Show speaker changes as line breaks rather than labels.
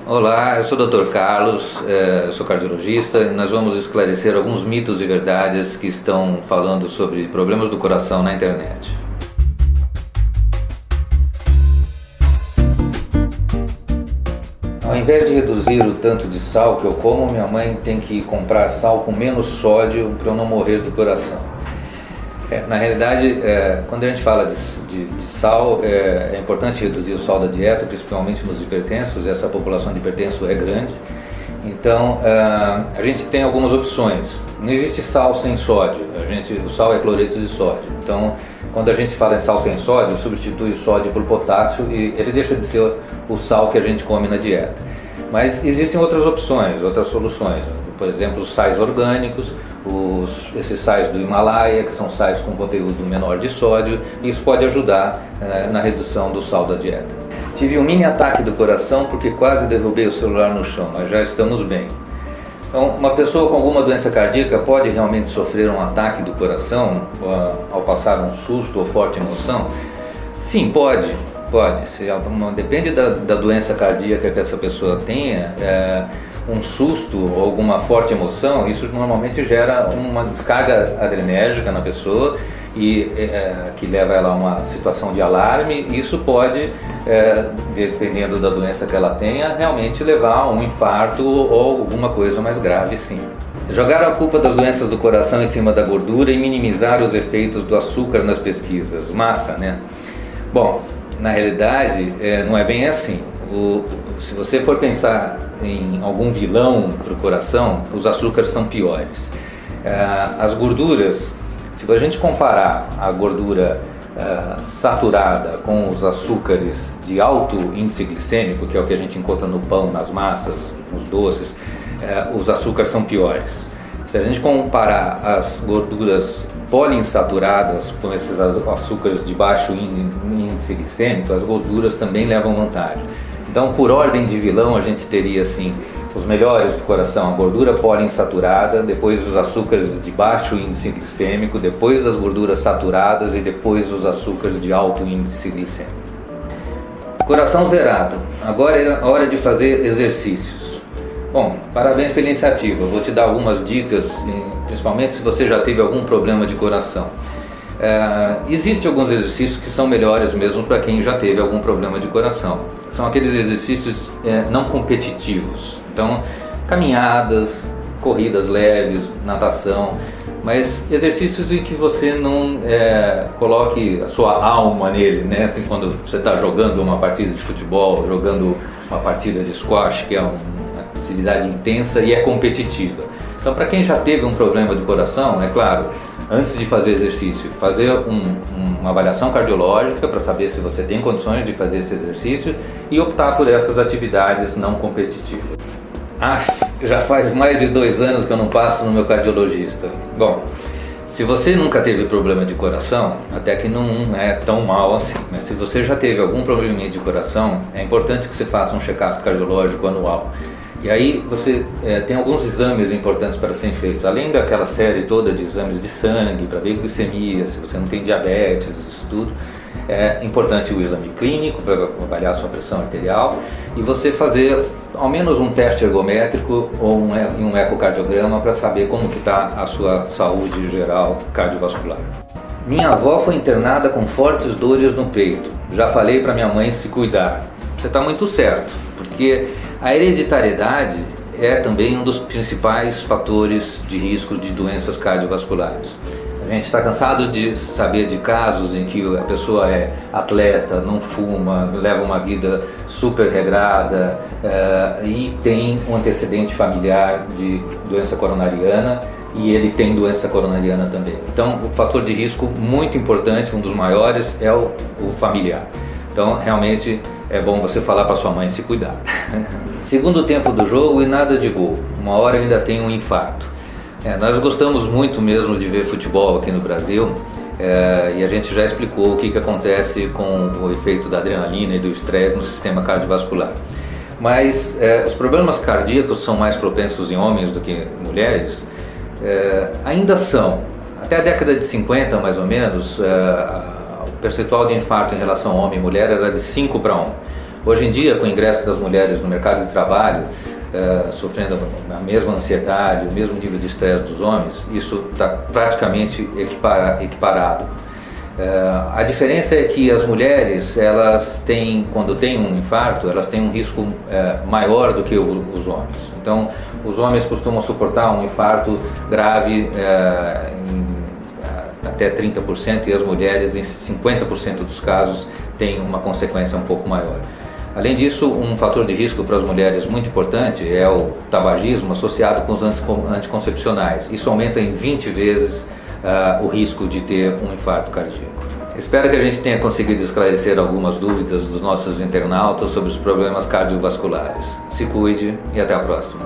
Olá, eu sou o Dr. Carlos, sou cardiologista e nós vamos esclarecer alguns mitos e verdades que estão falando sobre problemas do coração na internet. Ao invés de reduzir o tanto de sal que eu como, minha mãe tem que comprar sal com menos sódio para eu não morrer do coração. Na realidade, quando a gente fala de sal, é importante reduzir o sal da dieta, principalmente nos hipertensos. Essa população de hipertensos é grande. Então, a gente tem algumas opções. Não existe sal sem sódio. O sal é cloreto de sódio. Então, quando a gente fala em sal sem sódio, substitui o sódio por potássio e ele deixa de ser o sal que a gente come na dieta. Mas existem outras opções, outras soluções. Por exemplo, os sais orgânicos, esses sais do Himalaia, que são sais com conteúdo menor de sódio, e isso pode ajudar na redução do sal da dieta. Tive um mini ataque do coração porque quase derrubei o celular no chão, mas já estamos bem. Então, uma pessoa com alguma doença cardíaca pode realmente sofrer um ataque do coração ao passar um susto ou forte emoção? Sim, pode. Depende da doença cardíaca que essa pessoa tenha. Um susto ou alguma forte emoção, isso normalmente gera uma descarga adrenérgica na pessoa e que leva ela a uma situação de alarme. Isso pode, dependendo da doença que ela tenha, realmente levar a um infarto ou alguma coisa mais grave, sim. Jogar a culpa das doenças do coração em cima da gordura e minimizar os efeitos do açúcar nas pesquisas. Massa, né? Bom, na realidade, não é bem assim. Se você for pensar em algum vilão para o coração, os açúcares são piores. As gorduras, se a gente comparar a gordura saturada com os açúcares de alto índice glicêmico, que é o que a gente encontra no pão, nas massas, nos doces, os açúcares são piores. Se a gente comparar as gorduras poliinsaturadas com esses açúcares de baixo índice glicêmico, as gorduras também levam vantagem. Então, por ordem de vilão, a gente teria assim os melhores do coração: a gordura poliinsaturada, depois os açúcares de baixo índice glicêmico, depois as gorduras saturadas e depois os açúcares de alto índice glicêmico. Coração zerado. Agora é a hora de fazer exercícios. Bom, parabéns pela iniciativa. Vou te dar algumas dicas, principalmente se você já teve algum problema de coração. Existem alguns exercícios que são melhores mesmo para quem já teve algum problema de coração. São aqueles exercícios não competitivos. Então, caminhadas, corridas leves, natação, mas exercícios em que você não coloque a sua alma nele, né? Quando você está jogando uma partida de futebol, jogando uma partida de squash, que é uma atividade intensa e é competitiva. Então, para quem já teve um problema de coração, é claro, antes de fazer exercício, fazer uma avaliação cardiológica para saber se você tem condições de fazer esse exercício e optar por essas atividades não competitivas. Já faz mais de 2 anos que eu não passo no meu cardiologista. Bom, se você nunca teve problema de coração, até que não é tão mal assim, mas se você já teve algum probleminha de coração, é importante que você faça um check-up cardiológico anual. E aí você tem alguns exames importantes para serem feitos, além daquela série toda de exames de sangue, para ver glicemia, se você não tem diabetes, isso tudo. É importante o exame clínico para avaliar a sua pressão arterial e você fazer ao menos um teste ergométrico ou um ecocardiograma para saber como que está a sua saúde geral cardiovascular. Minha avó foi internada com fortes dores no peito. Já falei para minha mãe se cuidar. Você está muito certo, porque a hereditariedade é também um dos principais fatores de risco de doenças cardiovasculares. A gente está cansado de saber de casos em que a pessoa é atleta, não fuma, leva uma vida super regrada e tem um antecedente familiar de doença coronariana e ele tem doença coronariana também. Então, o fator de risco muito importante, um dos maiores, é o familiar. Então, realmente é bom você falar para sua mãe se cuidar. Segundo tempo do jogo e nada de gol. Uma hora eu ainda tenho um infarto. Nós gostamos muito mesmo de ver futebol aqui no Brasil e a gente já explicou o que acontece com o efeito da adrenalina e do estresse no sistema cardiovascular. Mas os problemas cardíacos são mais propensos em homens do que em mulheres? Ainda são. Até a década de 50, mais ou menos, o percentual de infarto em relação a homem e mulher era de 5 para 1. Hoje em dia, com o ingresso das mulheres no mercado de trabalho, sofrendo a mesma ansiedade, o mesmo nível de estresse dos homens, isso está praticamente equiparado. A diferença é que as mulheres, elas têm, quando têm um infarto, elas têm um risco maior do que os homens. Então, os homens costumam suportar um infarto grave até 30%, e as mulheres, em 50% dos casos, têm uma consequência um pouco maior. Além disso, um fator de risco para as mulheres muito importante é o tabagismo associado com os anticoncepcionais. Isso aumenta em 20 vezes o risco de ter um infarto cardíaco. Espero que a gente tenha conseguido esclarecer algumas dúvidas dos nossos internautas sobre os problemas cardiovasculares. Se cuide e até a próxima.